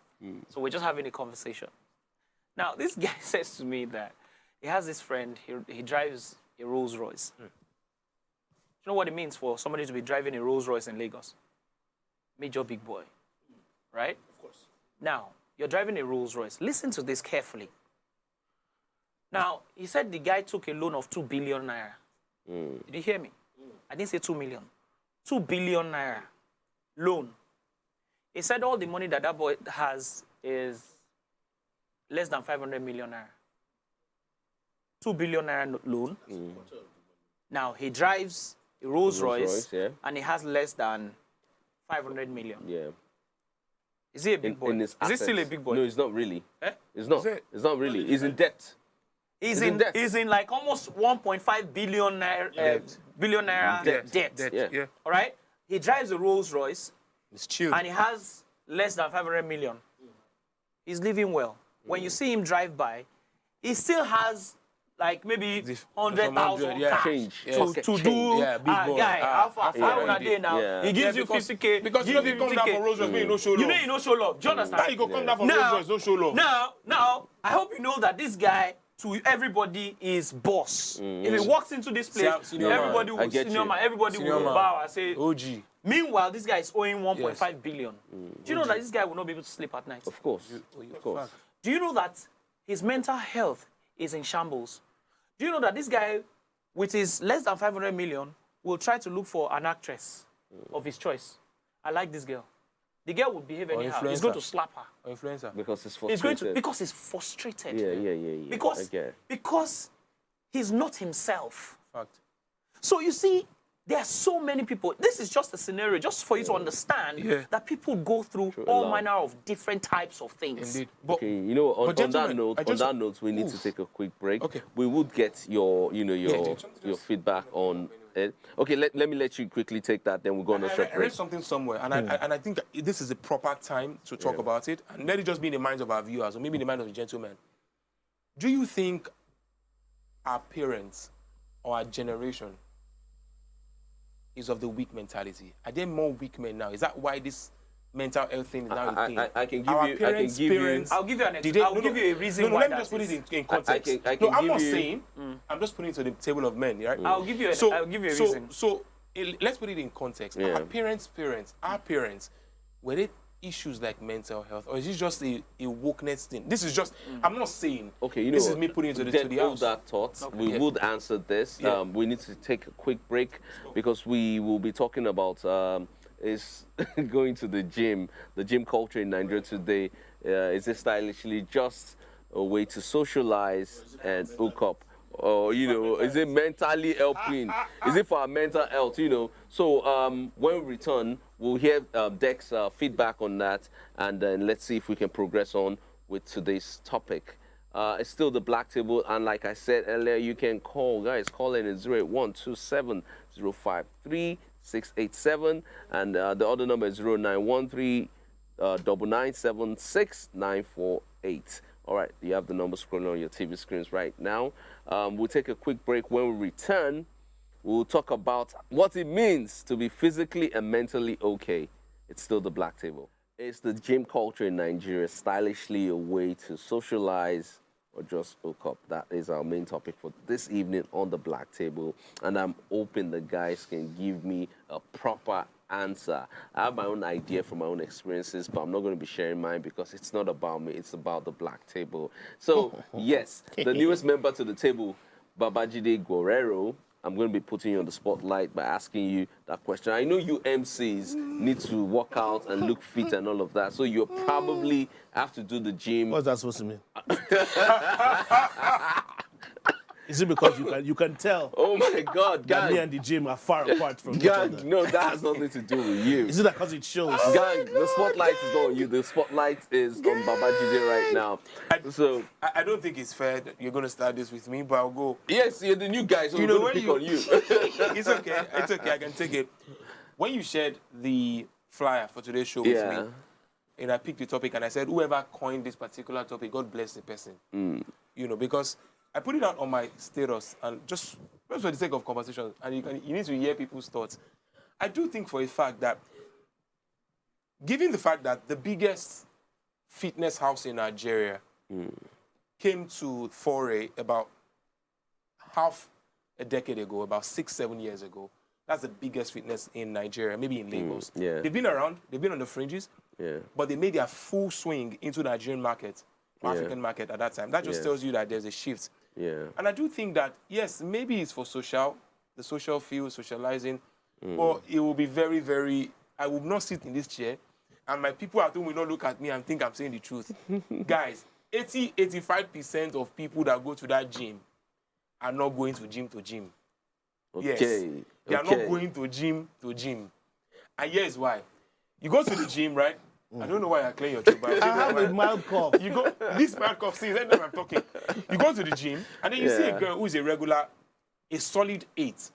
So we're just having a conversation. Now this guy says to me that he has this friend. He drives a Rolls Royce. You know what it means for somebody to be driving a Rolls Royce in Lagos? Major big boy, right? Of course. Now you're driving a Rolls Royce. Listen to this carefully. Now, he said the guy took a loan of 2 billion naira. Did you hear me? I didn't say 2 million. 2 billion naira loan. He said all the money that boy has is less than 500 million naira. 2 billion naira loan. Now, he drives a Rolls Royce, yeah. and he has less than 500 million. Yeah. Is he a big boy? In his Is he assets. still a big boy? No, it's not really. Eh? It's not. Is it? It's not really. He's in debt. He's in debt. He's in like almost 1.5 billion naira, billion naira debt. Yeah. All right? He drives a Rolls Royce, It's chill. and he has less than 500 million. He's living well. When you see him drive by, he still has like maybe 100,000 yeah. cash Change. to, Yeah. to Change. do. Yeah, big boy. Guy, how far yeah, on a day now? yeah. He gives you because, 50K. Because you give know you if you come down 50K. for Rolls Royce, you no show love. You know you don't show love. Do you understand? Now you go come down for Now- Rolls Royce, don't show love. Now, I hope you know that this guy, to everybody, is boss. If he walks into this place, Senior man. everybody I will, get senior you. man, everybody Senior will man. bow and say, OG. meanwhile, this guy is owing 1.5 billion. Do you know that this guy will not be able to sleep at night? Of course. Of course. Do you know that his mental health is in shambles? Do you know that this guy, with his less than 500 million, will try to look for an actress of his choice? I like this girl. The girl will behave anyhow. He's going to influencer. slap her. Or influencer. Because it's He's going to, frustrated. because he's frustrated. Yeah. Because, I get it. because he's not himself. Fact. So you see, there are so many people. This is just a scenario, just for you to understand that people go through all lot. manner of different types of things. Indeed. But Okay, you know, on that gentlemen, note, I just- we need to take a quick break. Okay. We would get your, Yeah. your feedback on it. Okay, let me let you quickly take that, then we'll go on a short I break. read something somewhere, and I think this is the proper time to talk about it, and let it just be in the minds of our viewers, or maybe in the mind of the gentleman. Do you think our parents or our generation is of the weak mentality? Are there more weak men now? Is that why this mental health thing is now a thing? I can give Our you. parents, I can give parents, I'll give you an did they- I'll give you a reason no, why let me that just put is. it in context. I can no, I'm give not you- saying. I'm just putting it to the table of men, right? I'll give you a, I'll give you a so, reason. So let's put it in context. Yeah. Our parents, our parents, were they issues like mental health, or is this just a wokeness thing? This is just. I'm not saying. Okay, you know, this is me putting it to the all house. that thought. We Yeah. would answer this. Yeah. We need to take a quick break because we will be talking about is going to the gym culture in Nigeria today. Is it stylishly just a way to socialize and hook up? Or, you know, is it mentally helping? Is it for our mental health, you know? So when we return, we'll hear Deck's feedback on that, and then let's see if we can progress on with today's topic. It's still the Black Table, and like I said earlier, you can call, guys. Call in at 08127053687, and the other number is 0913 9976948. All right, you have the number scrolling on your TV screens right now. We'll take a quick break. When we return, we'll talk about what it means to be physically and mentally okay. It's still the Black Table. Is the gym culture in Nigeria stylishly a way to socialize or just hook up? That is our main topic for this evening on the Black Table. And I'm hoping the guys can give me a proper answer. I have my own idea from my own experiences, but I'm not going to be sharing mine because it's not about me. It's about the Black Table. So, yes, the newest member to the table, Babajide Guerrero. I'm going to be putting you on the spotlight by asking you that question. I know you MCs need to work out and look fit and all of that, so you probably have to do the gym. What's that supposed to mean? Is it because you can tell Oh my God, that me gang. and the gym are far apart from each other? Gang, no, that has nothing to do with you. Is it that because it shows? Gang, the spotlight is not on you. The spotlight is on Babajide right now. So, I don't think it's fair that you're going to start this with me, but I'll go. yes, you're the new guy, so You we're know, going to pick when on you. It's okay. It's okay. I can take it. When you shared the flyer for today's show with Yeah. me, and I picked the topic and I said, whoever coined this particular topic, God bless the person. You know, because I put it out on my status and just for the sake of conversation, and you need to hear people's thoughts. I do think for a fact that, given the fact that the biggest fitness house in Nigeria came to foray about half a decade ago, about 6-7 years ago. That's the biggest fitness in Nigeria, maybe in Lagos. yeah. They've been around, they've been on the fringes, Yeah. but they made their full swing into the Nigerian market, African market at that time. That just tells you that there's a shift. Yeah. And I do think that, yes, maybe it's for the social field, socializing, but it will be very, very, I will not sit in this chair, and my people at home will not look at me and think I'm saying the truth. Guys, 85% of people that go to that gym are not going to gym. Okay. Yes. They are not going to gym. And here's why. You go to the gym, right? I don't know why you're clearing your throat, but I have a mild cough. you go, this mild cough, see, every time I'm talking. You go to the gym, and then you see a girl who's a regular, a solid 8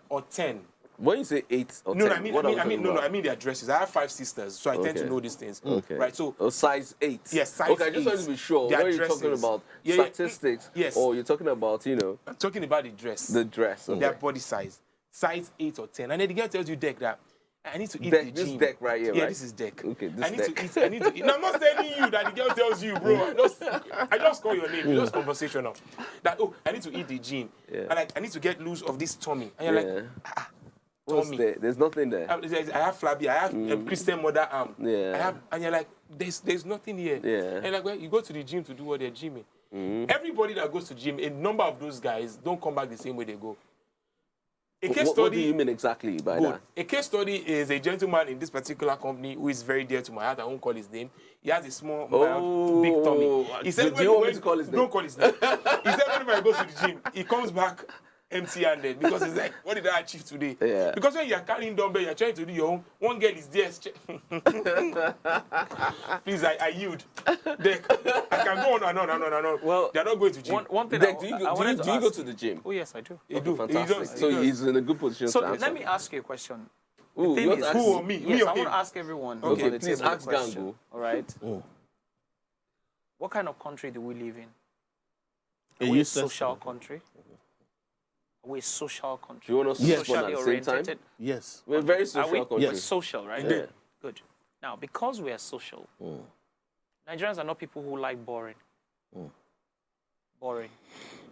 or 10. When you say 8 or 10, No, I mean their dresses. I have 5 sisters, so I tend to know these things. Okay. Right, so size 8. yes, size Okay, I just 8. want to be sure. Their When you're talking dresses. about Yeah, statistics, yes. or you're talking about, I'm talking about the dress, the dress. Okay. their body size 8 or 10, and then the girl tells you, Deck, that I need to eat Deck, the this gym. deck right here, Yeah, right? this is Deck. Okay, this I need Deck. to eat. I need to eat. No, I'm not telling you that the girl tells you, bro. I just call your name. It's just conversational. That I need to eat the gym, and I need to get loose of this tummy. And you're like, What's tummy. there? There's nothing there. I have flabby. I have a Christian mother arm. Yeah. I have, and you're like, there's nothing here. Yeah. And like, well, you go to the gym to do what they're gymming. Everybody that goes to gym, a number of those guys don't come back the same way they go. A case What do study. you mean exactly by Good. that? A case study is a gentleman in this particular company who is very dear to my heart. I won't call his name. He has a small, mild, big tummy. He said, do you want me to call his name? Don't call his name. He said, whenever I go to the gym, he comes back empty-handed because he's like, what did I achieve today? Yeah. Because when you're carrying dumbbell, you're trying to do your own. One girl is there. Please, I yield. Deck, I can go on and on and on and on. Well, they're not going to gym. One thing Deck, I do you wanted go ask to the gym? Oh, yes, I do. They do. Fantastic. He does. So he's in a good position So to answer. let me ask you a question. Ooh, thing you want is- to Who ask or me? Yes, Me I or want him? to ask everyone Okay, on the please table a ask question. Gangu. All right. What kind of country do we live in? A Are we a useless- social country? Are we a social country? Do you want us to Yes. respond at the same time? oriented? Yes. We're a very Are social we? country. We're social, right? Yeah. Good. Now, because we are social, Nigerians are not people who like boring. Boring.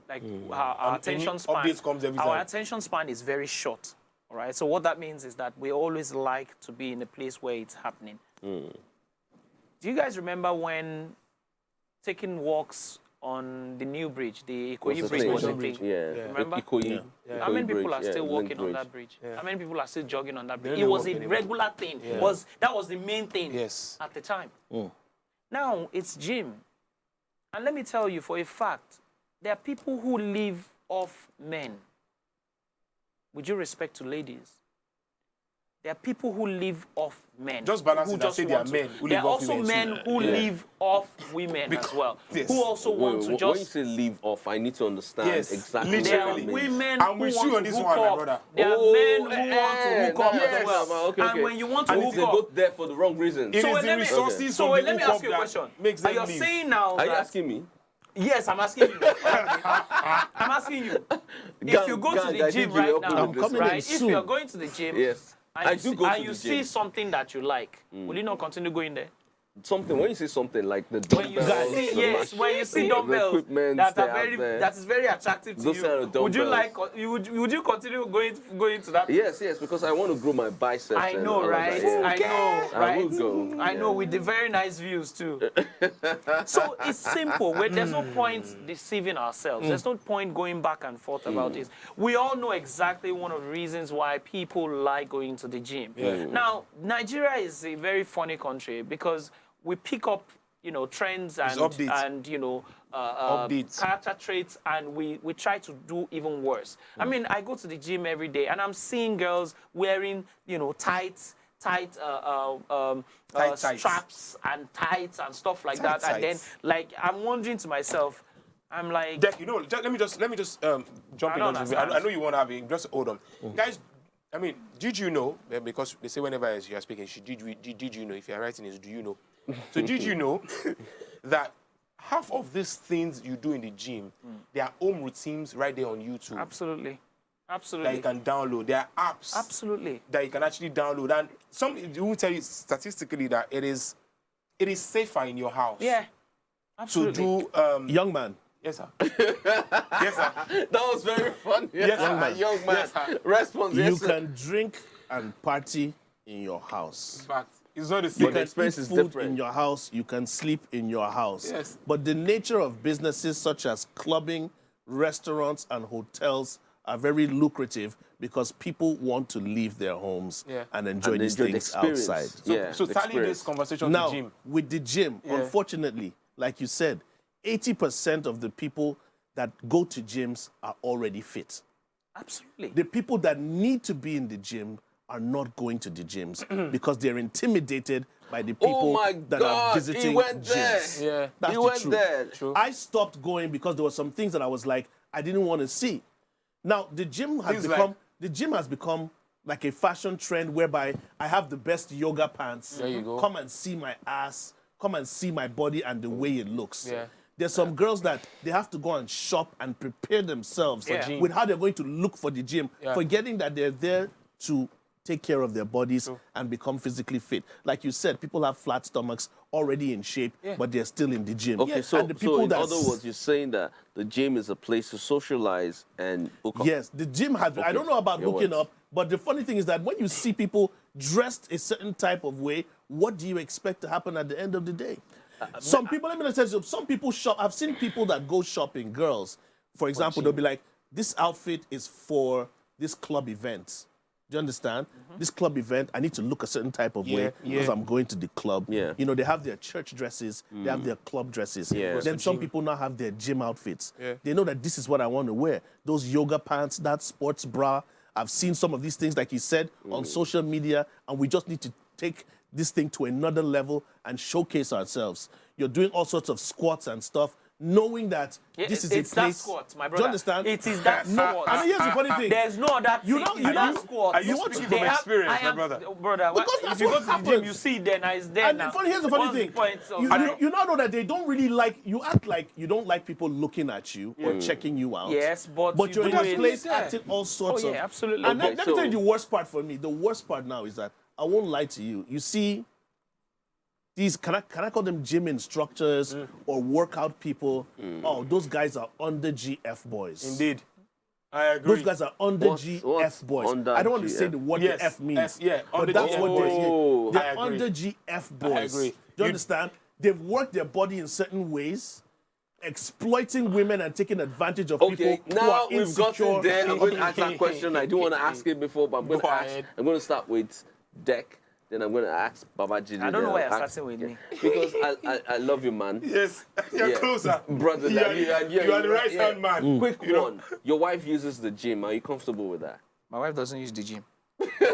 Like our attention span. Updates comes every Our time. attention span is very short. All right. So what that means is that we always like to be in a place where it's happening. Do you guys remember when taking walks on the new bridge, the What's Ikoyi the bridge thing? was a thing? Yeah. Remember? Ikoyi. How many Ikoyi people Bridge, are still yeah, walking Link on Bridge. that bridge? Yeah. How many people are still jogging on that bridge? don't It even was walk a anymore. regular thing. That was the main thing Yes. at the time. Now it's gym. And let me tell you for a fact, there are people who live off men. With due respect to ladies, there are people who live off men. Just balance who it and say there are want to- men who There live are off also women men too. who live off women as well. Yes. Who also want to When you just... say leave off, I need to understand Yes, exactly There what are that means. women I'm who with want you on to this hook one, my up. brother. There are men who want to hook up yes, as well. okay, And okay. when you want to And hook they up... go there for the wrong reasons. It So is let the me- resources So from the let me hookup ask you a that question. makes Are them you leave. saying now Are you that... asking me? Yes, I'm asking you. I'm asking you. If you go to Gang, the I gym think you're right helping now, with this coming in right? If soon. you're going to the gym, Yes. and I you do see, go to and the you gym. see something that you like, will you not continue going there? Something, when you say something like the When you dumbbells, see, the yes, when you see the dumbbells equipment that they are have very, there. that is very attractive to Those you, kind of would you dumbbells. like, would you continue going to that? Yes, because I want to grow my biceps. I and know, all of right? that, yeah. I know, I right? will go. I know, with the very nice views too. So it's simple. There's no point deceiving ourselves. There's no point going back and forth about this. We all know exactly one of the reasons why people like going to the gym. Now, Nigeria is a very funny country because we pick up, trends and updates. Updates. character traits, and we try to do even worse. I mean, I go to the gym every day, and I'm seeing girls wearing, tight Tights. straps and tights and stuff like Tight that. And then, tights. like, I'm wondering to myself, I'm like, Deck, let me just jump in don't on this. I understand. know you want to have it. Just hold on, guys. I mean, did you know? Because they say whenever you are speaking, did you know? If you are writing, is do you know? So did you know that half of these things you do in the gym, there are home routines right there on YouTube absolutely, that absolutely, you can download. There are apps absolutely. that you can actually download, and some will tell you statistically that it is safer in your house. Yeah, To absolutely. do Young man. yes, sir. Yes, sir. That was very funny. Yes, sir. Young man. Yes, sir. Response. You Yes, sir. can drink and party in your house. In fact, It's not the You same. the can experience eat is food different. in your house. You can sleep in your house. Yes. But the nature of businesses such as clubbing, restaurants, and hotels are very lucrative because people want to leave their homes Yeah. and enjoy And these enjoy the things experience. outside. Yeah, So the tally experience. this conversation Now, to gym. with the gym, Yeah. unfortunately, like you said, 80% of the people that go to gyms are already fit. Absolutely. The people that need to be in the gym are not going to the gyms because they're intimidated by the people my that God, are he visiting went there. gyms. Yeah. That's He the went truth. there. True. I stopped going because there were some things that I was like, I didn't want to see. Now the gym has Things become like- the gym has become like a fashion trend whereby I have the best yoga pants. There you go. Come and see my ass. Come and see my body and the way it looks. Yeah. There's some girls that they have to go and shop and prepare themselves For gym. with how they're going to look for the gym, Yeah. forgetting that they're there to take care of their bodies and become physically fit. Like you said, people have flat stomachs already in shape, but they're still in the gym. Okay, so, and the so people in that other words, you're saying that the gym is a place to socialize and hook up. yes, the gym has. I don't know about Your hooking words. up, but the funny thing is that when you see people dressed a certain type of way, what do you expect to happen at the end of the day? Some people, let me tell you, some people shop. I've seen people that go shopping, girls, for example, they'll be like, this outfit is for this club event. Do you understand? This club event, I need to look a certain type of way because I'm going to the club. Yeah. You know, they have their church dresses, they have their club dresses. Yeah. Then some people now have their gym outfits. Yeah. They know that this is what I want to wear. Those yoga pants, that sports bra. I've seen some of these things, like you said, on social media, and we just need to take this thing to another level and showcase ourselves. You're doing all sorts of squats and stuff, knowing that this is it's a place. that squat, my Do brother. you understand? It is that No, squat. and here's the funny thing. There's no other You thing. know- It's you that know- squat. Are you want to- speaking from They have- experience, I my am- brother? Brother, Because if that's you go what to the gym, happens. you see it there now. It's there And now. here's the funny What's thing. The point of You that? now know that they don't really like you. Act like you don't like people looking at you or checking you out. Yes, but you you're in do this it. place Yeah. acting all sorts Oh, of. yeah, absolutely. And Okay, let me tell you so- the worst part for me. The worst part now is that I won't lie to you. You see, these can I call them gym instructors or workout people? Oh, those guys are under GF boys. Indeed. I agree. Those guys are under What's GF boys. under I don't want to say GF? the word Yes, the F means. yes, yeah, But under that's GF what boys. they're I agree. under GF boys. agree. Do you You- understand? They've worked their body in certain ways, exploiting women and taking advantage of Okay, people who now are we've insecure. gotten there. I'm going to ask that question. I do want to ask it before, but I'm going Go to ask. ahead. I'm going to start with Deck. Then I'm going to ask Babaji. I don't know why you're ask- starting with me. Because I love you, man. Yes, you're Yeah. closer. Brother, you are, you are the right yeah. hand man. Quick You know? one. Your wife uses the gym. Are you comfortable with that? My wife doesn't use the gym.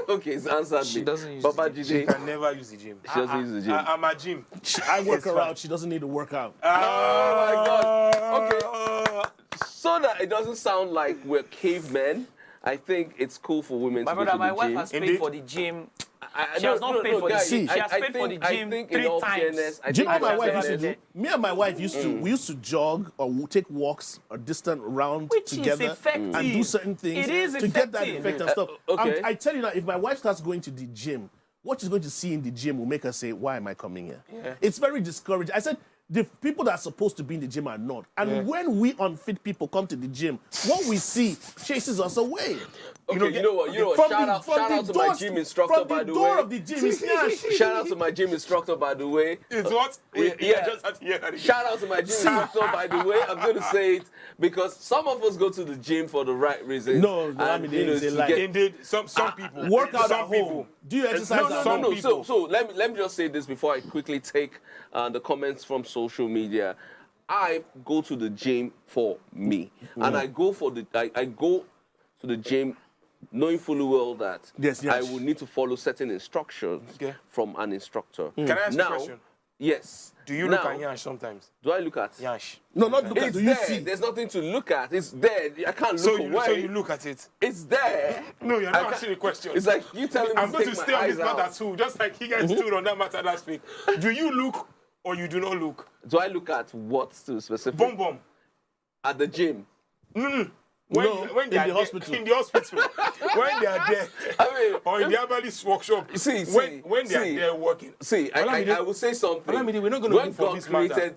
Okay, so answer She me. doesn't use the Babaji, She can never use the gym. she doesn't use the gym. I'm a gym. I work It's her fine. out. She doesn't need to work out. Oh my God. Okay. So that it doesn't sound like we're cavemen, I think it's cool for women My to go brother, to my the wife gym. has paid Indeed. for the gym. I She has not paid for the guys, gym. She I- has I paid for think- the I gym think in 3 all times. fairness, I Do you know think what my I wife said used to that do? Me and my wife used to we used to jog or take walks a distant round Which is together effective. and do certain things It is to get that effective. effect and stuff. okay. I tell you now, if my wife starts going to the gym, what she's going to see in the gym will make her say, "Why am I coming here?" Yeah. It's very discouraging. I said. The people that are supposed to be in the gym are not. And when we unfit people come to the gym, what we see chases us away. Okay, you know what? From Shout the- out from the to my doors- gym instructor, from by the the door way. of the gym, it's nice. Shout out to my gym instructor, by the way. It's what? Yeah. Just had to hear that again. Shout out to my gym instructor, by the way. I'm going to say it because some of us go to the gym for the right reasons. No, and, I mean, you know, it's a to lie. get- Indeed, some people. Work out some at people. home. Do you exercise No, at no, home? no. people. So let me just say this before I quickly take the comments from social media. I go to the gym for me, and I go to the gym knowing fully well that Yes, yes. I will need to follow certain instructions Okay. from an instructor. Can I ask you now, a question? Yes. Do you now, look at Yash sometimes? Do I look at? Yash. No, not look at. It's Do you there. see? There's nothing to look at. It's there. I can't So look away. you look at it. It's there. No, you're I not can't- asking a question. It's like you telling me I'm going take to my stay on eyes this matter out. too, just like he guys stood on that matter last week. Do you look or you do not look? Do I look at what to specific? Boom, boom. At the gym. When No, they in are the there- hospital. In the hospital. When they are there. I mean, Or in the herbalist workshop. See, when they see. are there working. See, Olamide, I will say something. Olamide, we're not gonna When move from God this matter. created,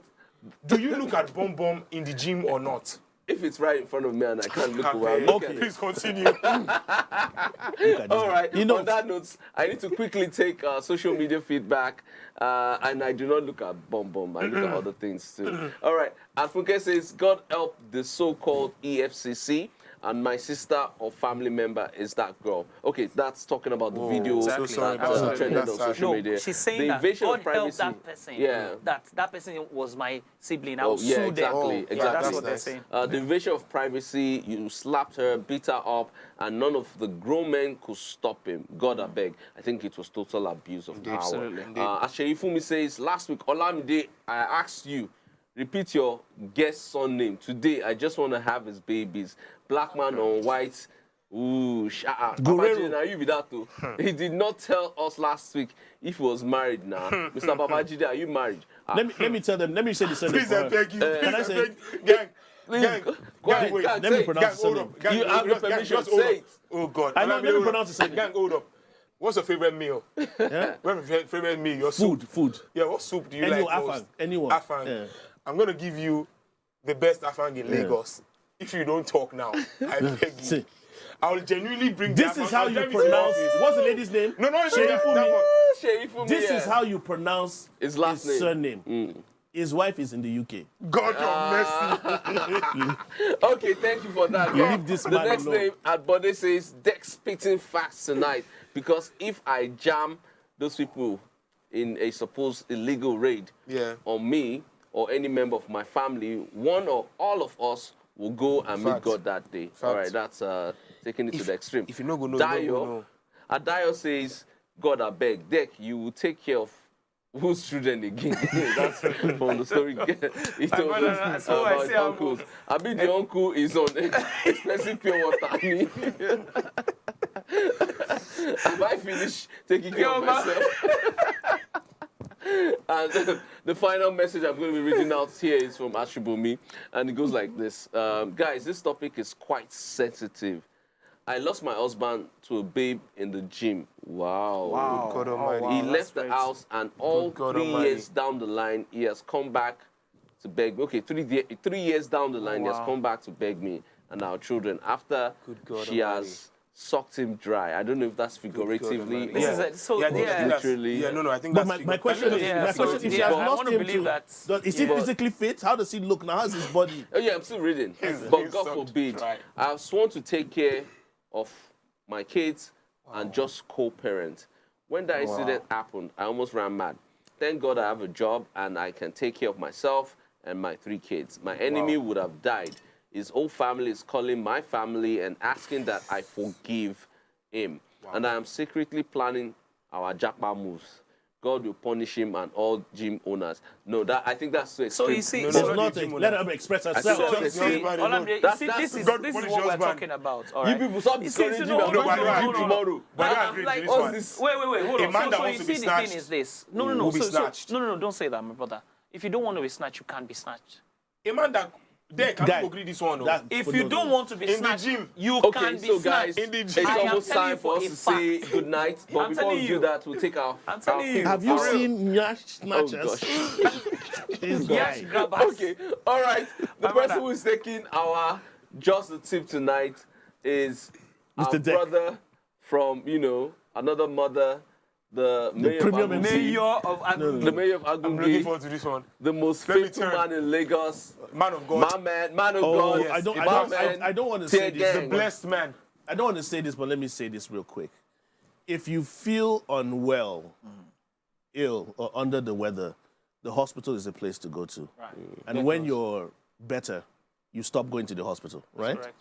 Do you look at Bom Bom in the gym or not? if it's right in front of me and I can't look away, I'll Okay, look at Okay. it. please continue. Look at this All guy. right. You know, On that note, I need to quickly take social media feedback, and I do not look at Bomb. I look at other things too. All right. Afunke says, "God help the so-called EFCC." And my sister or family member is that girl. Okay, that's talking about the video Exactly. So sorry that about that. trended on That's social No, media. she's saying the that invasion God of privacy. help that person. Yeah. That person was my sibling. I Oh, will yeah, sue them. exactly, Yeah, exactly. that's That's what they're nice. saying. The invasion of privacy, you slapped her, beat her up, and none of the grown men could stop him. God, I beg. I think it was total abuse of power. Absolutely. As Sheifumi says, last week, Olamide, I asked you, repeat your guest son name. Today, I just want to have his babies. Black man on white. Ooh, shut up. Guerrero. Babajide, you be that too. He did not tell us last week if he was married now. Mr. Babajide, are you married? let me tell them. Let me say the surname Please, for I her. beg you. Can I Please, I say- beg you. Gang. Please, Gang. go ahead, wait. gang, Let me say it. pronounce Gang, the hold surname. up. Gang, You have the gang, permission, just hold say up. it. Oh, God. I know, let me hold pronounce up. the surname. Gang, hold up. What's your favorite meal? Yeah? What's your favorite meal? Your soup? Food. Yeah, what soup do you Anyone, like afang. most? Anyone. Afang. Yeah. I'm going to give you the best afang in Lagos. If you don't talk now, I beg you. See. I'll genuinely bring This the is afang. how I'll you drive it to your pronounce. office. What's the lady's name? No, Sheifumi. that one. Sheifumi, This yeah. is how you pronounce His last name. surname. His wife is in the UK. God of mercy. Okay, thank you for that. Leave this the man next alone. name at Bode says Dex spitting facts tonight because if I jam those people in a supposed illegal raid Yeah. on me or any member of my family, one or all of us will go and meet Fact. God that day. All right, that's taking it to the extreme. if you no go know, you no go know. Adayo says, God, I beg, Deck, you will take care of whose children again? That's from the story he told brother, us so I about his say I'm uncles. I mean, the uncle is on expensive pure water. I mean, have I finished taking care of myself? And the final message I'm going to be reading out here is from Ashibumi, and it goes like this. Guys, this topic is quite sensitive. I lost my husband to a babe in the gym. Wow. God Almighty. He that's left the great. house, and all God 3 Almighty. years down the line, he has come back to beg me. Okay, 3 years down the line, he has wow. come back to beg me and our children after Good God she Almighty. has sucked him dry. I don't know if that's figuratively Almighty. This or is a- so Yeah, I think yeah. that's- Literally. Yeah, no, I think But that's my question is, Yeah, my so, question, if she yeah, has I lost wanna him believe that- is he Yeah. physically fit? How does he look now? How's his body? Oh yeah, I'm still reading. He's But God so forbid, dry. I have sworn to take care of my kids and just co-parent. When that incident happened, I almost ran mad. Thank God I have a job and I can take care of myself and my 3 kids. My enemy would have died. His whole family is calling my family and asking that I forgive him. And I am secretly planning our jackpot moves. God will punish him and all gym owners. No, I think that's so So extreme. you see, No, There's no, nothing. no, Let no. her express think herself. that's so you it. see, Everybody all I'm knows. doing, That's- this that's- is God this is punish what we're husband. talking about. All You right. people stop You see, discouraging no, me. I'm no, going but to I the gym agree. tomorrow. But I I'm agree like, to this what's one. this? Wait, hold A on. man So that you wants to see, be the thing snatched is this. No. will be So, snatched. no, don't say that, my brother. If you don't want to be snatched, you can't be snatched. A man that there can Guy, you agree this one. No? that- If but you no, don't no. want to be In the snatched, gym. you Okay, can be so guys, snatched. In the it's gym. I am almost telling time you for us a to say fact. good night. But I'm before we telling do you. that, we'll take our. I'm telling you. Have you For real. seen Nyash Oh Snatchers? gosh. This Yes, guy. grab us. Okay, all right. The My person brother. who is taking our just the tip tonight is our Mr. Deck. brother from another mother, the mayor of premium Agungi, MC. Mayor of Agungi. the mayor of I'm looking Agungi, forward to this one. the most Let me faithful turn. man in Lagos, Man of God. man of Oh, God. yes. I don't, My I don't, man, I don't want to tear say this. gang. but- Blessed man. I don't want to say this, but let me say this real quick. If you feel unwell, ill, or under the weather, the hospital is a place to go to. Right. And when you're better, you stop going to the hospital, right? Correct.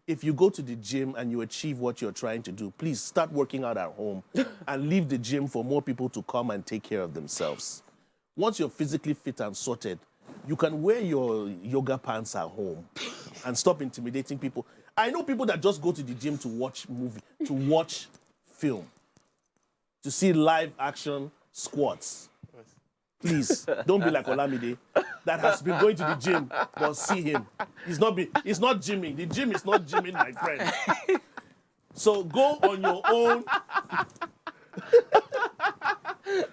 If you go to the gym and you achieve what you're trying to do, please start working out at home and leave the gym for more people to come and take care of themselves. Once you're physically fit and sorted, you can wear your yoga pants at home and stop intimidating people. I know people that just go to the gym to watch movie, to watch film, to see live action squats. Please, don't be like Olamide that has been going to the gym, but see him. He's not gymming. The gym is not gymming, my friend. So go on your own.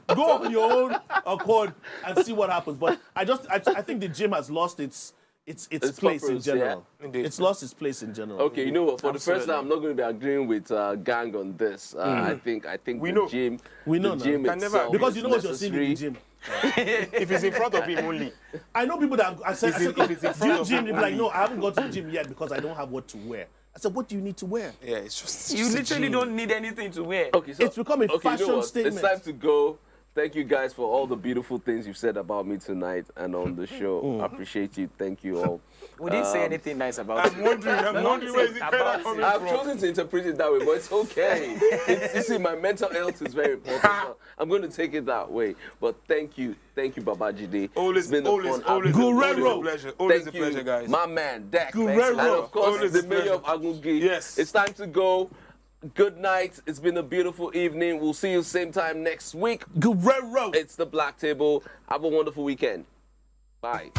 Go on your own accord and see what happens. But I think the gym has lost its its Its place in purpose, yeah. general. Indeed. It's lost its place in general. Okay, you know what? For the first time, Absolutely. I'm not going to be agreeing with Gang on this. I think We the know. gym, We know the now. gym Can never itself Because is you know what you're seeing in the necessary. gym. If it's in front of him only. I know people that I said, If it's in do front you of gym? him They'll be like, only. no, I haven't got to the gym yet because I don't have what to wear. I said, what do you need to wear? Yeah, it's just. You just a literally gym. don't need anything to wear. Okay, so It's become a okay, you know fashion what? statement. It's time to go. Thank you guys for all the beautiful things you've said about me tonight and on the show. I appreciate you. Thank you all. We didn't say anything nice about I'm you. wondering where is it About coming it. I've from. chosen to interpret it that way, but it's okay. You see, my mental health is very important. So I'm going to take it that way. But thank you, Babajide. Always, It's been a always, fun always, afternoon. always a Guerrero. pleasure. Always Thank a pleasure, you, guys. my man, Deck. Guerrero. And of course, Always the a mayor of pleasure. Agungi. Yes. It's time to go. Good night. It's been a beautiful evening. We'll see you same time next week. Guerrero. It's the Black Table. Have a wonderful weekend. Bye.